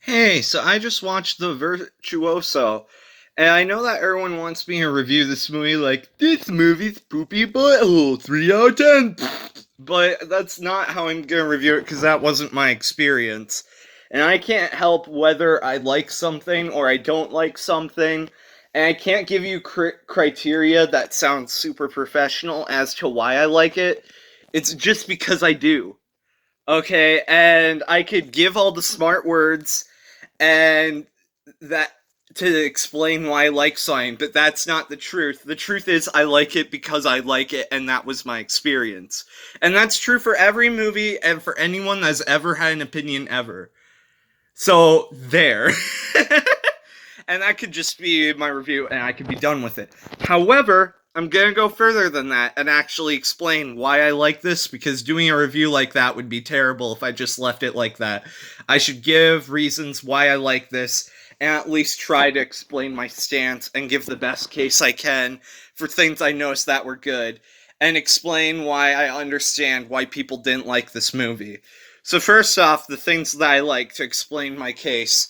Hey, so I just watched the Virtuoso, and I know that everyone wants me to review this movie like, this movie's poopy butthole, 3 out of 10. But that's not how I'm gonna review it because that wasn't my experience. And I can't help whether I like something or I don't like something, and I can't give you criteria that sounds super professional as to why I like it. It's just because I do. Okay, and I could give all the smart words and that to explain why I like something, but that's not the truth. The truth is I like it because I like it, and that was my experience. And that's true for every movie and for anyone that's ever had an opinion ever. So there. And that could just be my review and I could be done with it. However, I'm going to go further than that and actually explain why I like this because doing a review like that would be terrible if I just left it like that. I should give reasons why I like this and at least try to explain my stance and give the best case I can for things I noticed that were good and explain why I understand why people didn't like this movie. So first off, the things that I like to explain my case.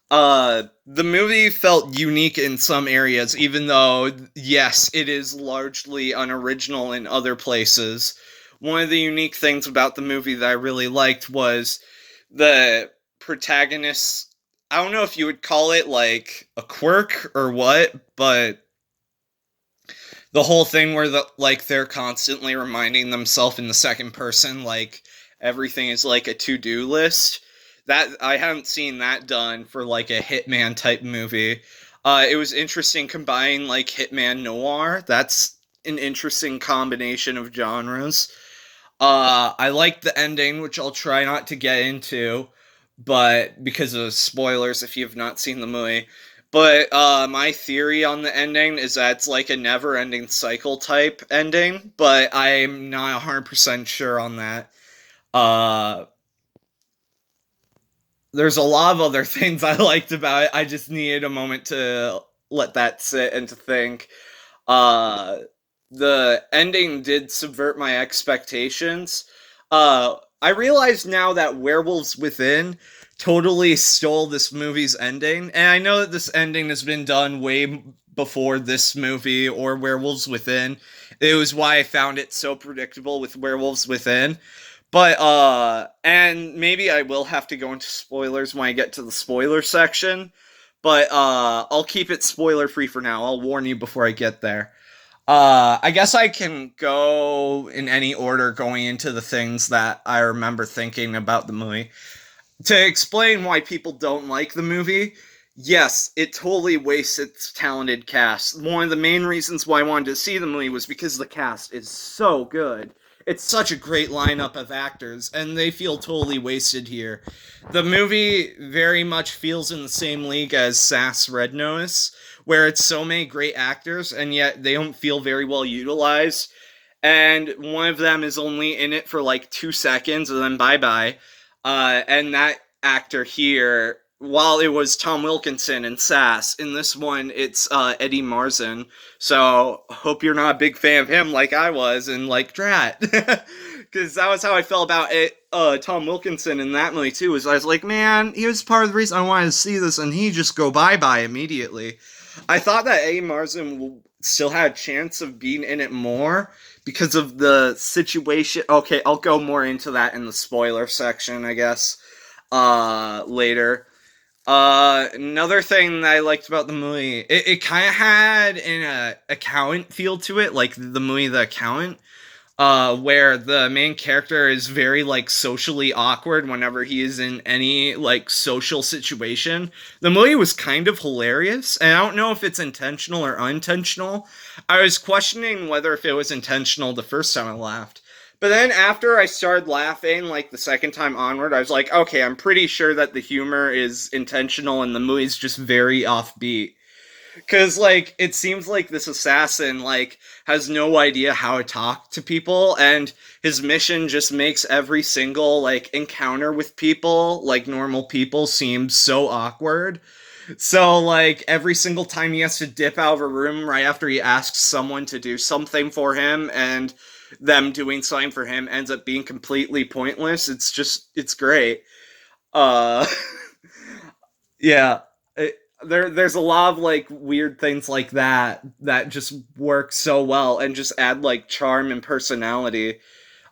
The movie felt unique in some areas, even though, yes, it is largely unoriginal in other places. One of the unique things about the movie that I really liked was the protagonist. I don't know if you would call it like a quirk or what, but the whole thing where they're constantly reminding themselves in the second person like everything is like a to-do list. That I haven't seen that done for like a Hitman type movie. It was interesting combining like Hitman Noir. That's an interesting combination of genres. I like the ending, which I'll try not to get into, but because of spoilers if you've not seen the movie. But my theory on the ending is that it's like a never-ending cycle type ending, but I'm not 100% sure on that. Uh, there's a lot of other things I liked about it. I just needed a moment to let that sit and to think. Uh, the ending did subvert my expectations. I realize now that Werewolves Within totally stole this movie's ending, and I know that this ending has been done way before this movie or Werewolves Within. It was why I found it so predictable with Werewolves Within. But and maybe I will have to go into spoilers when I get to the spoiler section. But I'll keep it spoiler free for now. I'll warn you before I get there. I guess I can go in any order going into the things that I remember thinking about the movie. To explain why people don't like the movie, yes, it totally wastes its talented cast. One of the main reasons why I wanted to see the movie was because the cast is so good. It's such a great lineup of actors, and they feel totally wasted here. The movie very much feels in the same league as Sass Red Notice, where it's so many great actors, and yet they don't feel very well utilized. And one of them is only in it for like 2 seconds, and then bye bye. And that actor here, while it was Tom Wilkinson and Sass, in this one it's Eddie Marsen. So hope you're not a big fan of him like I was and like Drat. Because that was how I felt about it. Tom Wilkinson in that movie too. Was I was like, man, he was part of the reason I wanted to see this, and he just go bye bye immediately. I thought that Eddie Marsen still had a chance of being in it more because of the situation. Okay, I'll go more into that in the spoiler section, I guess, later. Another thing that I liked about the movie, it kind of had an accountant feel to it, like the movie The Accountant, where the main character is very like socially awkward whenever he is in any like social situation. The movie was kind of hilarious, and I don't know if it's intentional or unintentional. I was questioning whether if it was intentional the first time I laughed. But then after I started laughing, like the second time onward, I was like, okay, I'm pretty sure that the humor is intentional and the movie's just very offbeat. Cause like it seems like this assassin like has no idea how to talk to people, and his mission just makes every single like encounter with people, like normal people, seem so awkward. So like every single time he has to dip out of a room right after he asks someone to do something for him, and them doing something for him ends up being completely pointless. It's great. Uh Yeah. There's a lot of like weird things like that that just work so well and just add like charm and personality.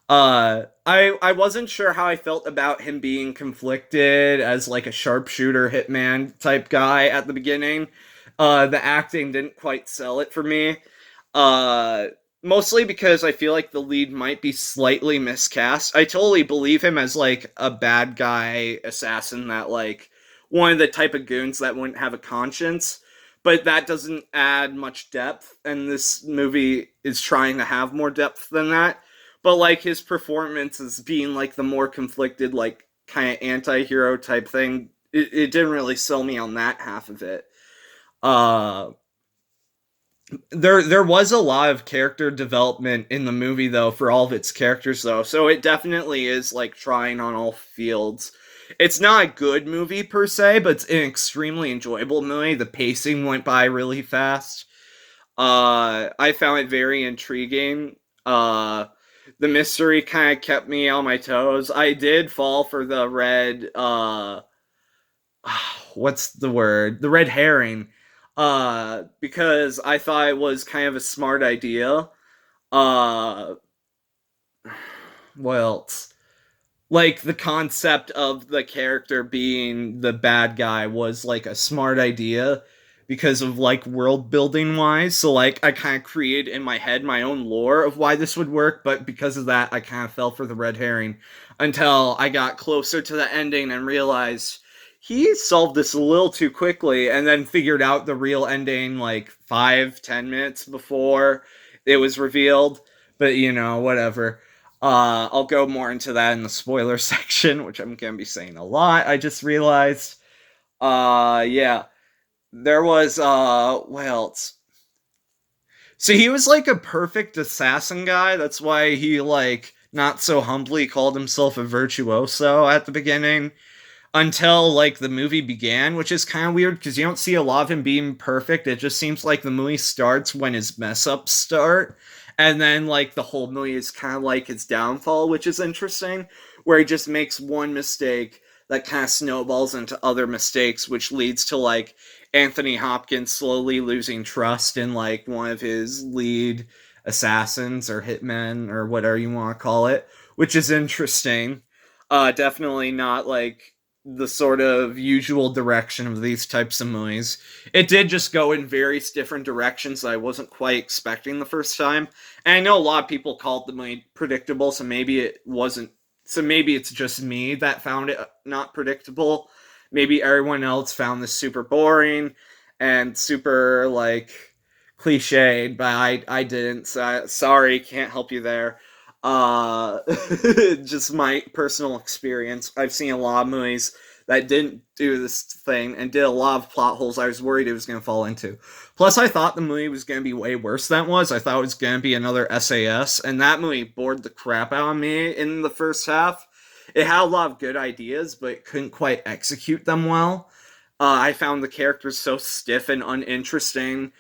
I wasn't sure how I felt about him being conflicted as like a sharpshooter hitman type guy at the beginning. The acting didn't quite sell it for me. Uh, Mostly because I feel like the lead might be slightly miscast. I totally believe him as like a bad guy assassin that like one of the type of goons that wouldn't have a conscience, but that doesn't add much depth, and this movie is trying to have more depth than that. But like his performance as being like the more conflicted, like kind of anti-hero type thing, it didn't really sell me on that half of it. uh there was a lot of character development in the movie though, for all of its characters though, so it definitely is like trying on all fields. It's not a good movie per se, but it's an extremely enjoyable movie. The pacing went by really fast. I found it very intriguing. The mystery kind of kept me on my toes. I did fall for the red what's the word? The red herring. Because I thought it was kind of a smart idea. Uh well, like the concept of the character being the bad guy was like a smart idea because of like world building wise. So like I kind of created in my head my own lore of why this would work, but because of that I kind of fell for the red herring until I got closer to the ending and realized he solved this a little too quickly, and then figured out the real ending like 5-10 minutes before it was revealed. But you know, whatever. I'll go more into that in the spoiler section, which I'm gonna be saying a lot. I just realized. Yeah, there was what else? So he was like a perfect assassin guy. That's why he like not so humbly called himself a virtuoso at the beginning until like the movie began, which is kind of weird because you don't see a lot of him being perfect. It just seems like the movie starts when his mess ups start, and then like the whole movie is kind of like his downfall, which is interesting, where he just makes one mistake that kind of snowballs into other mistakes, which leads to like Anthony Hopkins slowly losing trust in like one of his lead assassins or hitmen or whatever you want to call it, which is interesting. Definitely not like the sort of usual direction of these types of movies. It did just go in various different directions that I wasn't quite expecting the first time. And I know a lot of people called the movie predictable, so maybe it wasn't. So maybe it's just me that found it not predictable. Maybe everyone else found this super boring and super like cliched, but I didn't. So sorry, can't help you there. Uh, just my personal experience. I've seen a lot of movies that didn't do this thing and did a lot of plot holes I was worried it was going to fall into. Plus, I thought the movie was going to be way worse than it was. I thought it was going to be another SAS, and that movie bored the crap out of me in the first half. It had a lot of good ideas, but it couldn't quite execute them well. I found the characters so stiff and uninteresting.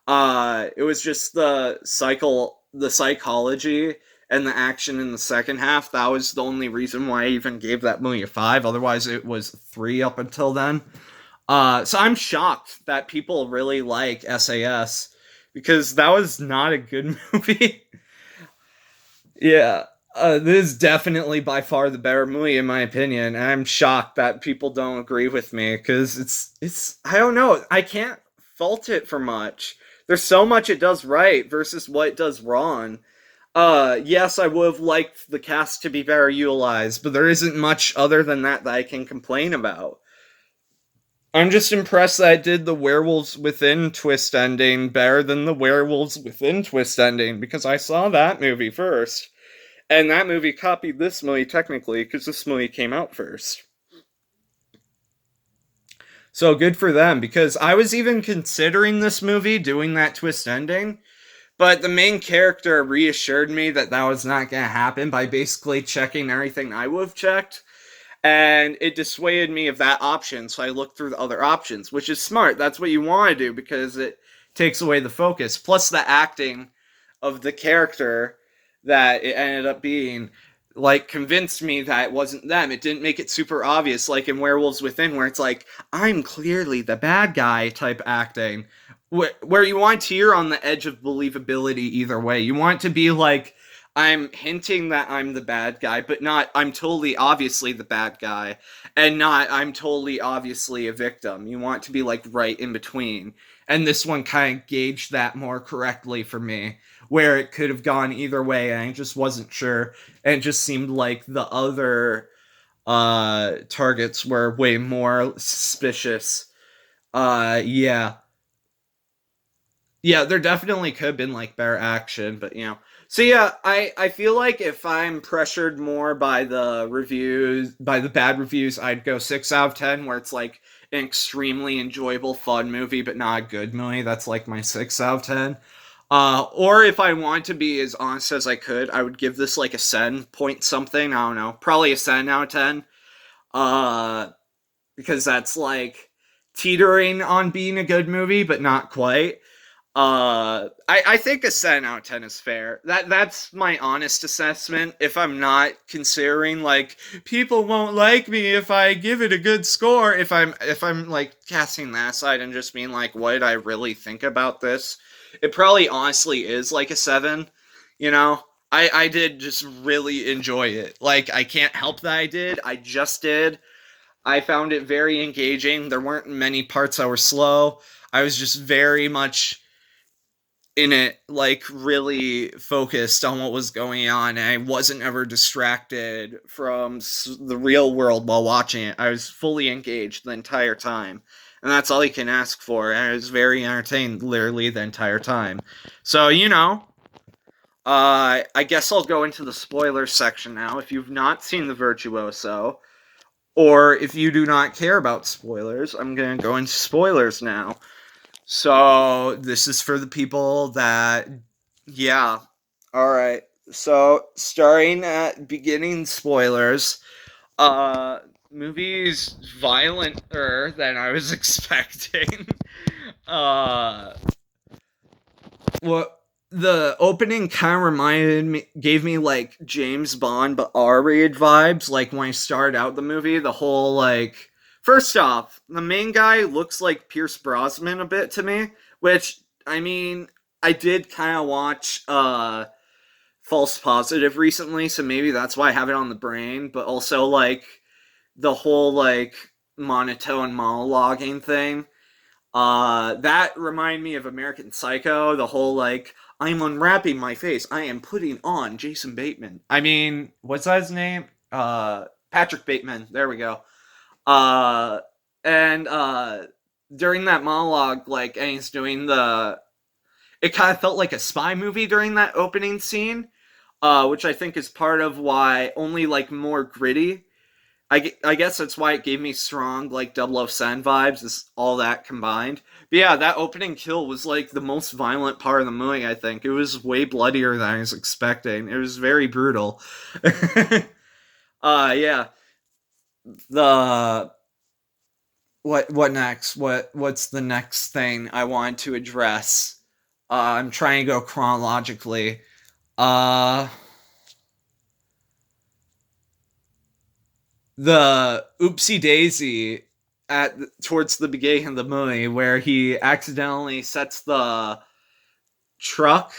It was just the psychology and the action in the second half. That was the only reason why I even gave that movie a 5. Otherwise, it was 3 up until then. So I'm shocked that people really like SAS because that was not a good movie. Yeah. This is definitely by far the better movie in my opinion, and I'm shocked that people don't agree with me because it's I don't know, I can't fault it for much. There's so much it does right versus what it does wrong. Yes, I would have liked the cast to be better utilized, but there isn't much other than that I can complain about. I'm just impressed that it did the Werewolves Within twist ending better than the Werewolves Within twist ending because I saw that movie first. And that movie copied this movie technically because this movie came out first. So good for them because I was even considering this movie doing that twist ending, but the main character reassured me that that was not going to happen by basically checking everything I would have checked. And it dissuaded me of that option, so I looked through the other options, which is smart. That's what you want to do because it takes away the focus. Plus, the acting of the character that it ended up being like convinced me that it wasn't them. It didn't make it super obvious, like in Werewolves Within, where it's like, I'm clearly the bad guy type acting, where you want to you're on the edge of believability either way. You want to be like, I'm hinting that I'm the bad guy, but not I'm totally obviously the bad guy, and not I'm totally obviously a victim. You want to be like right in between. And this one kind of gauged that more correctly for me, where it could have gone either way, and I just wasn't sure. And it just seemed like the other targets were way more suspicious. Yeah. Yeah, there definitely could have been like better action, but you know. So yeah, I feel like if I'm pressured more by the reviews, by the bad reviews, I'd go 6 out of 10, where it's like an extremely enjoyable, fun movie, but not a good movie. That's like my 6 out of 10. Or if I want to be as honest as I could, I would give this like a 7 point something. I don't know, probably a 7 out of 10. Uh, because that's like teetering on being a good movie, but not quite. I think a 7 out of 10 is fair. That's my honest assessment. If I'm not considering like people won't like me if I give it a good score, if I'm like casting that aside and just being like, what did I really think about this? It probably honestly is like a 7. You know, I did just really enjoy it. Like I can't help that I did. I just did. I found it very engaging. There weren't many parts that were slow. I was just very much in it, like really focused on what was going on, and I wasn't ever distracted from the real world while watching it. I was fully engaged the entire time, and that's all you can ask for. And I was very entertained literally the entire time. So you know, I guess I'll go into the spoilers section now. If you've not seen the Virtuoso, or if you do not care about spoilers, I'm gonna go into spoilers now. So this is for the people that, yeah. All right. So starting at beginning spoilers, uh, movie's violenter than I was expecting. uh, what the opening kind of reminded me, gave me like James Bond but R-rated vibes. Like when I started out the movie, the whole like, first off, the main guy looks like Pierce Brosnan a bit to me, which I mean, I did kind of watch False Positive recently, so maybe that's why I have it on the brain. But also like the whole like monotone monologuing thing. That reminded me of American Psycho. The whole like, I'm unwrapping my face. I am putting on Jason Bateman. I mean, what's that his name? Patrick Bateman. There we go. Uh, and during that monologue, like, and he's doing the, it kind of felt like a spy movie during that opening scene, which I think is part of why only like more gritty. I guess that's why it gave me strong like 007 vibes, is all that combined. But yeah, that opening kill was like the most violent part of the movie. I think it was way bloodier than I was expecting. It was very brutal. Yeah. The what next? What's the next thing I want to address? I'm trying to go chronologically. Uh the oopsie daisy at towards the beginning of the movie where he accidentally sets the truck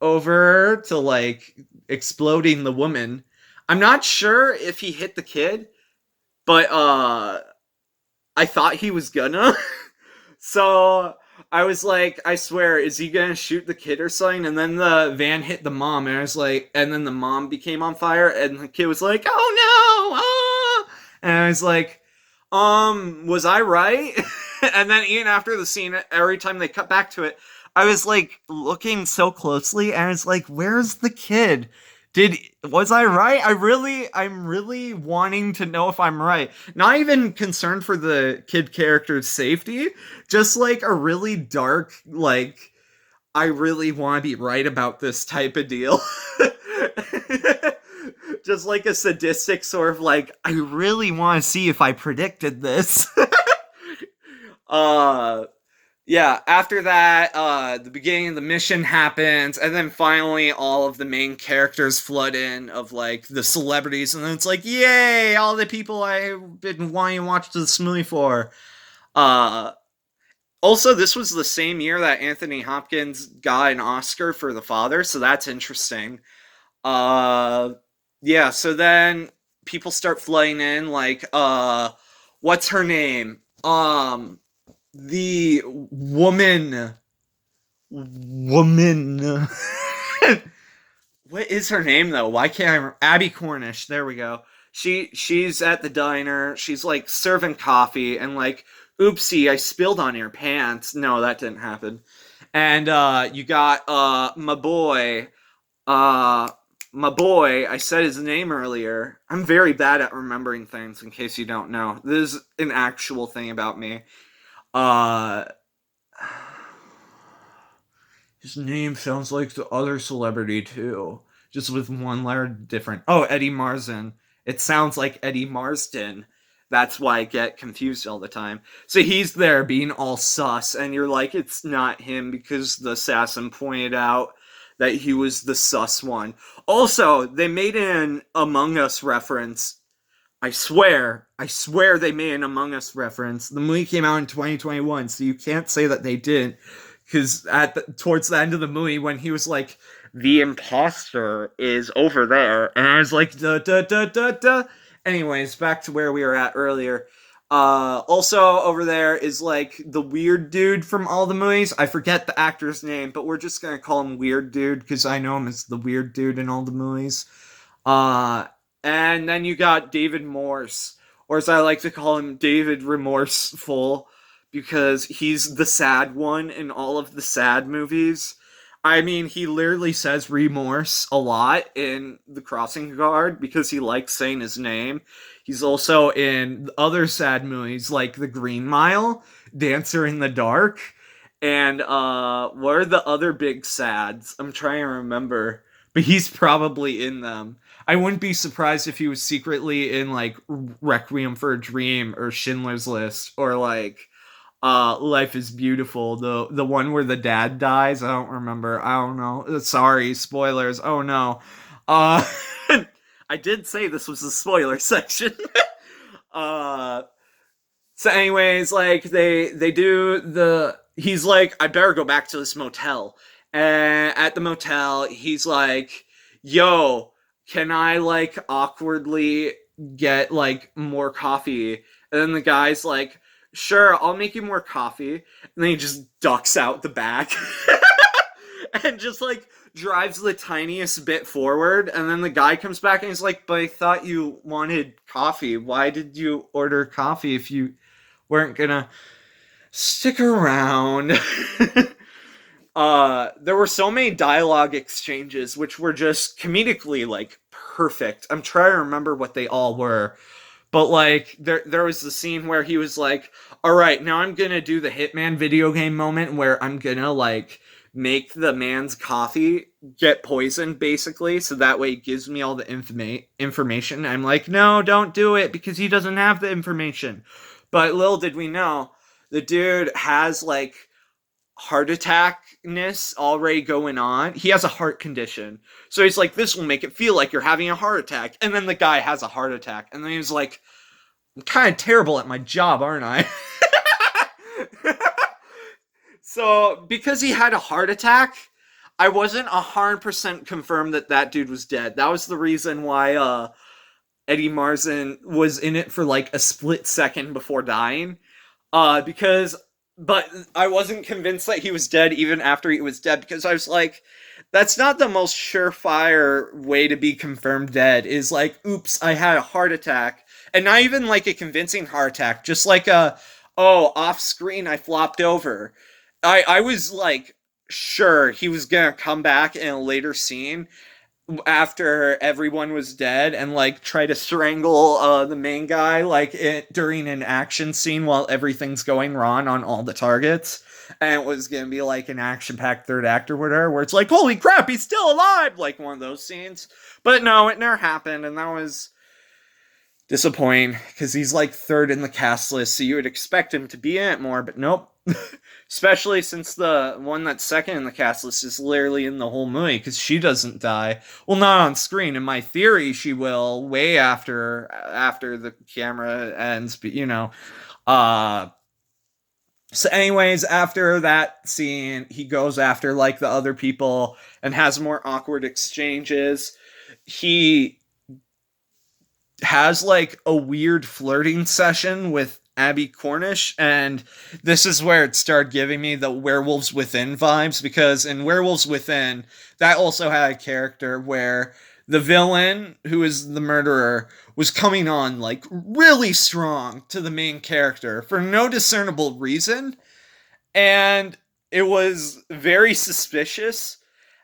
over to like exploding the woman. I'm not sure if he hit the kid, but I thought he was gonna. So I was like, I swear, is he gonna shoot the kid or something? And then the van hit the mom, and I was like, and then the mom became on fire, and the kid was like, oh no, ah! And I was like, was I right? And then even after the scene, every time they cut back to it, I was like looking so closely, and I was like, where's the kid? Was I right? I'm really wanting to know if I'm right. Not even concerned for the kid character's safety, just like a really dark, like, I really want to be right about this type of deal. Just like a sadistic sort of like, I really want to see if I predicted this. uh Yeah, after that, the beginning of the mission happens, and then finally all of the main characters flood in of like the celebrities, and then it's like, yay, all the people I've been wanting to watch this movie for. Uh Also, this was the same year that Anthony Hopkins got an Oscar for The Father, so that's interesting. Uh yeah, so then people start flooding in like what's her name? The woman what is her name though? Why can't I remember? Abbie Cornish. There we go. She's at the diner. She's like serving coffee and like, oopsie, I spilled on your pants. No, that didn't happen. And you got uh my boy, I said his name earlier. I'm very bad at remembering things in case you don't know. This is an actual thing about me. Uh His name sounds like the other celebrity too, just with one letter different. Oh, Eddie Marsen. It sounds like Eddie Marsden. That's why I get confused all the time. So he's there being all sus, and you're like, it's not him because the assassin pointed out that he was the sus one. Also, they made an Among Us reference. I swear they made an Among Us reference. The movie came out in 2021, so you can't say that they didn't. Because towards the end of the movie, when he was like, "The imposter is over there," and I was like, "Da da da da da." Anyways, back to where we were at earlier. Also over there is like the weird dude from all the movies. I forget the actor's name, but we're just gonna call him Weird Dude because I know him as the weird dude in all the movies. Uh, and then you got David Morse, or as I like to call him, David Remorseful, because he's the sad one in all of the sad movies. I mean, he literally says remorse a lot in The Crossing Guard because he likes saying his name. He's also in other sad movies like The Green Mile, Dancer in the Dark, and what are the other big sads? I'm trying to remember, but he's probably in them. I wouldn't be surprised if he was secretly in like Requiem for a Dream or Schindler's List or like Life is Beautiful, the one where the dad dies. I don't remember. I don't know. Sorry, spoilers. Oh no. Uh I did say this was the spoiler section. uh so anyways, like they do the he's like, I better go back to this motel. And at the motel, he's like, yo, can I like awkwardly get like more coffee? And then the guy's like, sure, I'll make you more coffee. And then he just ducks out the back and just like drives the tiniest bit forward. And then the guy comes back and he's like, but I thought you wanted coffee. Why did you order coffee if you weren't gonna stick around? There were so many dialogue exchanges which were just comedically like perfect. I'm trying to remember what they all were. But like there was the scene where he was like, all right, now I'm gonna do the Hitman video game moment where I'm gonna like make the man's coffee get poisoned basically, so that way it gives me all the information. I'm like, no, don't do it because he doesn't have the information. But little did we know, the dude has like heart attackness already going on. He has a heart condition. So he's like, this will make it feel like you're having a heart attack. And then the guy has a heart attack. And then he was like, I'm kind of terrible at my job, aren't I? So because he had a heart attack, I wasn't 100% confirmed that that dude was dead. That was the reason why Eddie Marsen was in it for like a split second before dying. Because but I wasn't convinced that he was dead even after he was dead because I was like, that's not the most surefire way to be confirmed dead. Is like, oops, I had a heart attack, and not even like a convincing heart attack, just like a, oh, off screen I flopped over. I was like sure he was gonna come back in a later scene after everyone was dead and like try to strangle the main guy like during an action scene while everything's going wrong on all the targets, and it was gonna be like an action-packed third act or whatever where it's like, holy crap, he's still alive, like one of those scenes. But no, it never happened, and that was disappointing because he's like third in the cast list, so you would expect him to be in it more, but nope, Especially since the one that's second in the cast list is literally in the whole movie because she doesn't die. Well, not on screen. In my theory, she will way after the camera ends. But uh. So, anyways, after that scene, he goes after like the other people and has more awkward exchanges. He has like a weird flirting session with Abbie Cornish, and this is where it started giving me the Werewolves Within vibes, because in Werewolves Within, that also had a character where the villain, who is the murderer, was coming on like really strong to the main character for no discernible reason, and it was very suspicious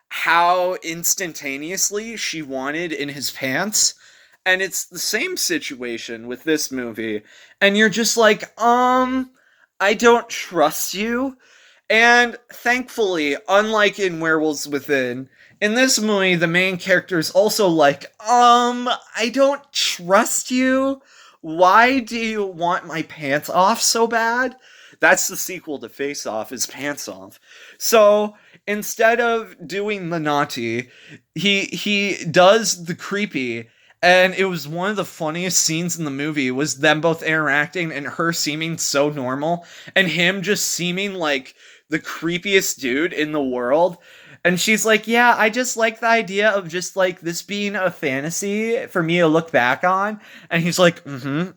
how instantaneously she wanted in his pants. And it's the same situation with this movie. And you're just like, I don't trust you. And thankfully, unlike in Werewolves Within, in this movie, the main character is also like, I don't trust you. Why do you want my pants off so bad? That's the sequel to Face Off, is Pants Off. So instead of doing the naughty, he does the creepy, and it was one of the funniest scenes in the movie was them both interacting and her seeming so normal and him just seeming like the creepiest dude in the world. And she's like, yeah, I just like the idea of just like this being a fantasy for me to look back on. And he's like, can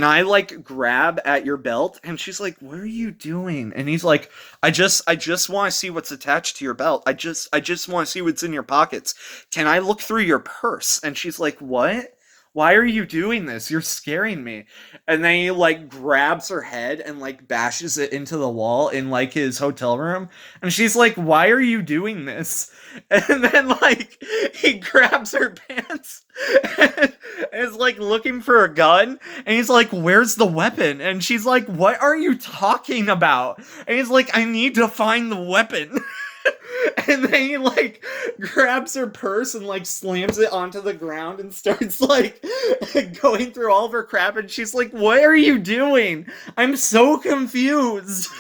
I like grab at your belt? And she's like, what are you doing? And he's like, I just want to see what's attached to your belt. I just want to see what's in your pockets. Can I look through your purse? And she's like, what? Why are you doing this? You're scaring me. And then he like grabs her head and like bashes it into the wall in like his hotel room. And she's like, why are you doing this? And then like he grabs her pants and is like looking for a gun. And he's like, where's the weapon? And she's like, what are you talking about? And he's like, I need to find the weapon. And then he like grabs her purse and like slams it onto the ground and starts like going through all of her crap, and she's like, what are you doing? I'm so confused.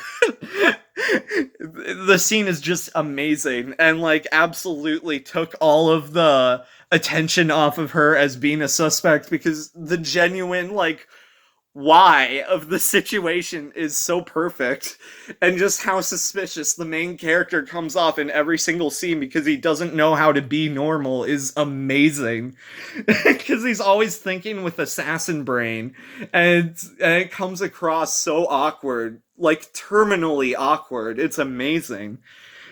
The scene is just amazing and like absolutely took all of the attention off of her as being a suspect, because the genuine like why of the situation is so perfect, and just how suspicious the main character comes off in every single scene because he doesn't know how to be normal is amazing. Because he's always thinking with assassin brain, and it comes across so awkward, like terminally awkward. It's amazing.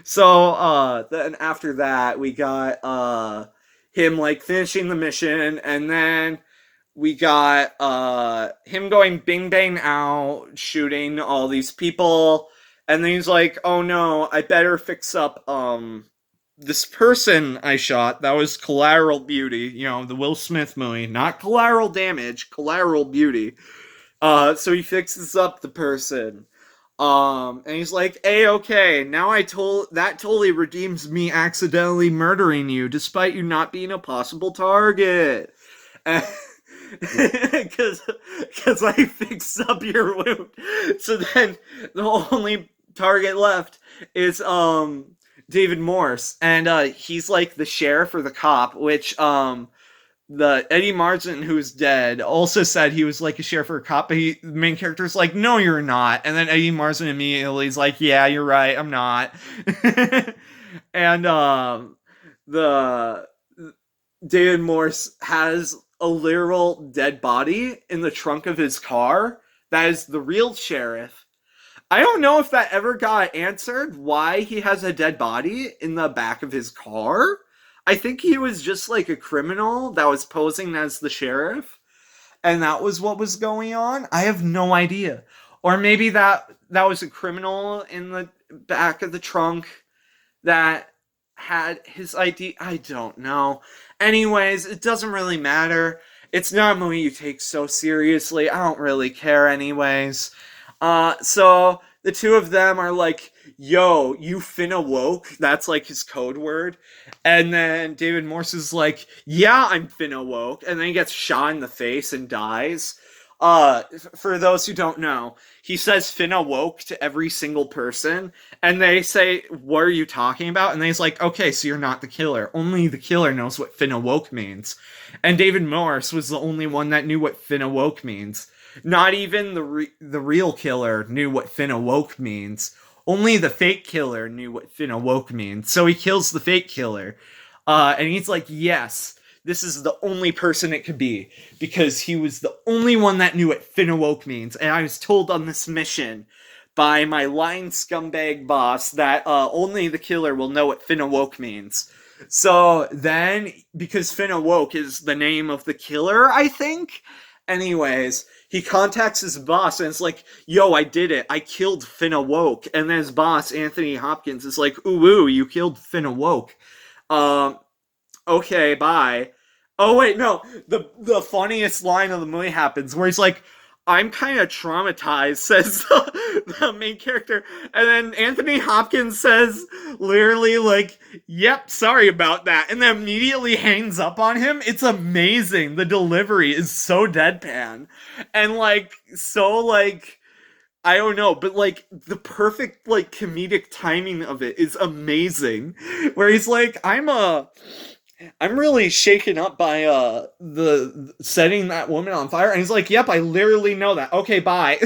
So then after that we got him like finishing the mission, and then we got him going bing bang out, shooting all these people, and then he's like, oh no, I better fix up this person I shot. That was Collateral Beauty, the Will Smith movie. Not Collateral Damage, Collateral Beauty. So he fixes up the person. And he's like, okay, now that totally redeems me accidentally murdering you, despite you not being a possible target. Because I fixed up your wound. So then the only target left is David Morse, and he's like the sheriff or the cop, which the Eddie Marsen, who's dead, also said he was like a sheriff or a cop, but the main character's like, no, you're not. And then Eddie Marsen immediately is like, yeah, you're right, I'm not. And the David Morse has a literal dead body in the trunk of his car. That is the real sheriff. I don't know if that ever got answered, why he has a dead body in the back of his car. I think he was just like a criminal that was posing as the sheriff, and that was what was going on. I have no idea. Or maybe that was a criminal in the back of the trunk that had his ID. I don't know. Anyways, it doesn't really matter. It's not a movie you take so seriously. I don't really care anyways. So the two of them are like, yo, you finna woke. That's like his code word. And then David Morse is like, yeah, I'm finna woke. And then he gets shot in the face and dies. For those who don't know, he says Finna woke to every single person, and they say, "What are you talking about?" And then he's like, "Okay, so you're not the killer. Only the killer knows what Finna woke means." And David Morse was the only one that knew what Finna woke means. Not even the real killer knew what Finna woke means. Only the fake killer knew what Finna woke means. So he kills the fake killer, and he's like, "Yes." This is the only person it could be because he was the only one that knew what Finnawoke means. And I was told on this mission by my lying scumbag boss that only the killer will know what Finnawoke means. So then, because Finnawoke is the name of the killer, I think. Anyways, he contacts his boss and it's like, "Yo, I did it. I killed Finnawoke." And then his boss, Anthony Hopkins, is like, "Ooh, you killed Finnawoke. Um, okay, bye." Oh wait, no. The funniest line of the movie happens where he's like, "I'm kind of traumatized," says the main character, and then Anthony Hopkins says, literally like, "Yep, sorry about that," and then immediately hangs up on him. It's amazing. The delivery is so deadpan, and like so like I don't know, but like the perfect like comedic timing of it is amazing. Where he's like, I'm really shaken up by the setting that woman on fire, and he's like, "Yep, I literally know that. Okay, bye."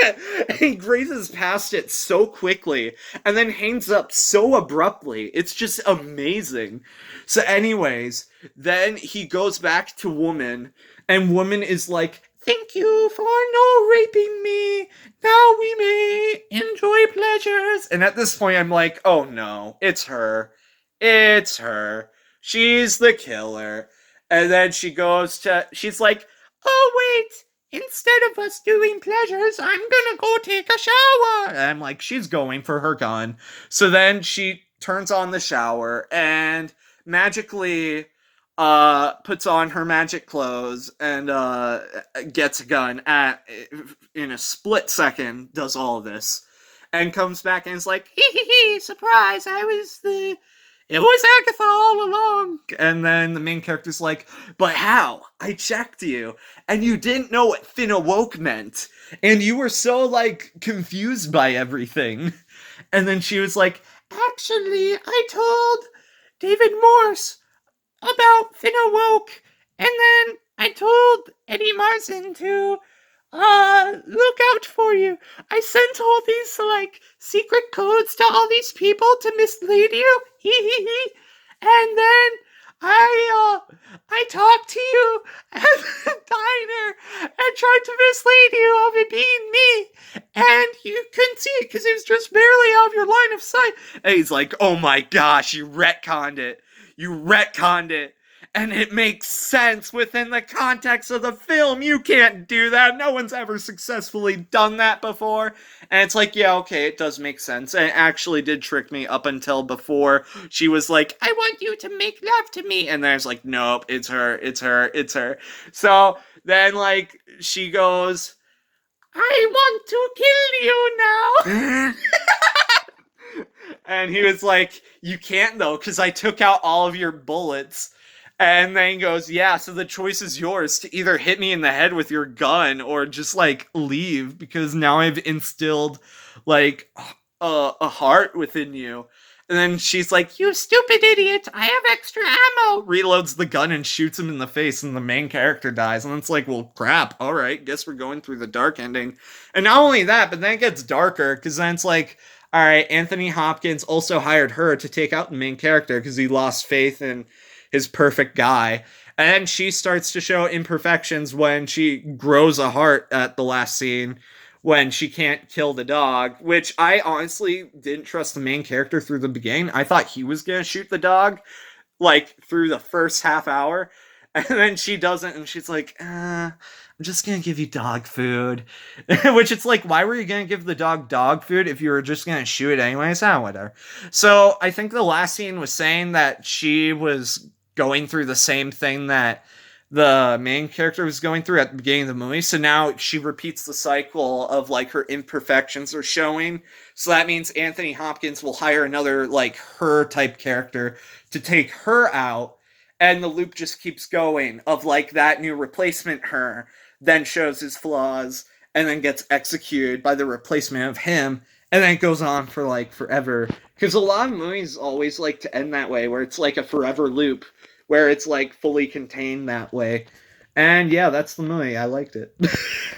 And he grazes past it so quickly, and then hangs up so abruptly. It's just amazing. So, anyways, then he goes back to woman, and woman is like, "Thank you for no raping me. Now we may enjoy pleasures." And at this point, I'm like, "Oh no, it's her. It's her. She's the killer." And then she's like, "Oh, wait, instead of us doing pleasures, I'm gonna go take a shower." And I'm like, she's going for her gun. So then she turns on the shower and magically puts on her magic clothes and gets a gun in a split second, does all of this. And comes back and is like, "Hee hee hee, surprise, it was Agatha all along." And then the main character's like, "But how? I checked you, and you didn't know what Finna woke meant. And you were so, like, confused by everything." And then she was like, "Actually, I told David Morse about Finna woke, and then I told Eddie Marsen to look out for you. I sent all these like secret codes to all these people to mislead you. And then I talked to you at the diner and tried to mislead you of it being me. And you couldn't see it because it was just barely out of your line of sight." And he's like, "Oh my gosh, you retconned it. You retconned it. And it makes sense within the context of the film. You can't do that. No one's ever successfully done that before." And it's like, yeah, okay, it does make sense. And it actually did trick me up until before she was like, "I want you to make love to me." And then it's like, nope, it's her, it's her, it's her. So then, like, she goes, "I want to kill you now." And he was like, "You can't though, because I took out all of your bullets." And then he goes, "Yeah, so the choice is yours to either hit me in the head with your gun or just like leave because now I've instilled like a heart within you." And then she's like, "You stupid idiot, I have extra ammo." Reloads the gun and shoots him in the face, and the main character dies. And it's like, well, crap, alright, guess we're going through the dark ending. And not only that, but then it gets darker, because then it's like, alright, Anthony Hopkins also hired her to take out the main character because he lost faith in his perfect guy. And she starts to show imperfections when she grows a heart at the last scene when she can't kill the dog, which I honestly didn't trust the main character through the beginning. I thought he was going to shoot the dog, like, through the first half hour. And then she doesn't, and she's like, "I'm just going to give you dog food." Which it's like, why were you going to give the dog food if you were just going to shoot it anyways? Whatever. So I think the last scene was saying that she was going through the same thing that the main character was going through at the beginning of the movie. So now she repeats the cycle of like her imperfections are showing. So that means Anthony Hopkins will hire another like her type character to take her out. And the loop just keeps going of like that new replacement her then shows his flaws, and then gets executed by the replacement of him, and then it goes on for like forever. Because a lot of movies always like to end that way, where it's like a forever loop, where it's like fully contained that way. And yeah, that's the movie. I liked it.